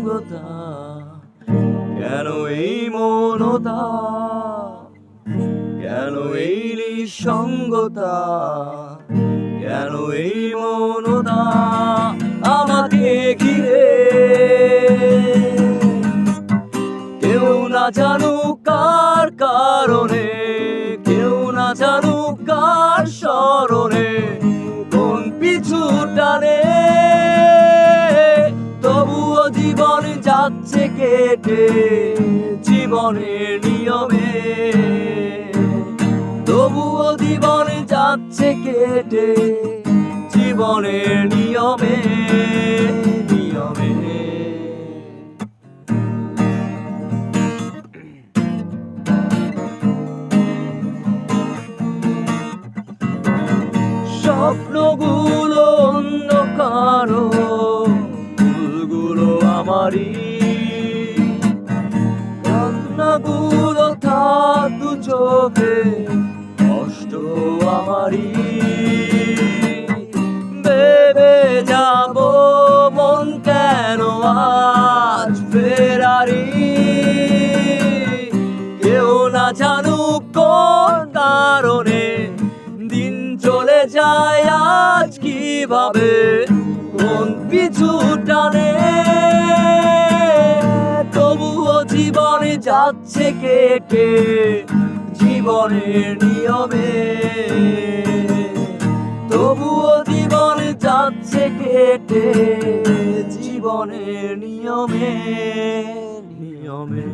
নিঃসঙ্গতা, কেন এই মনতা, কেন এই নিঃসঙ্গতা, কেন এই মনতা আমাকে ঘিরে। কেউ না জানুক কার কারণে, কেউ না জানুক কার স্মরণে, কোন পিছু টানে, তবুও জীবন যাচ্ছে কেটে জীবনের নিয়মে, তবুও জীবন যাচ্ছে কেটে জীবনের নিয়মে, নিয়মে। স্বপ্নগুলো অন্য কারো, ভুলগুলো আমারই, কান্নাগুলো থাক দু চোখে, কষ্ট আমারই। ভেবে যাব মন কেন আজ ফেরারি, কেউ না জানুক কোন কারণে দিন চলে যায় আজ কিভাবে, কোন পিছু টানে, তবুও জীবনে যাচ্ছে কেটে জীবনের নিয়মে, তবুও জীবনে যাচ্ছে কেটে জীবনের নিয়মে, নিয়মে।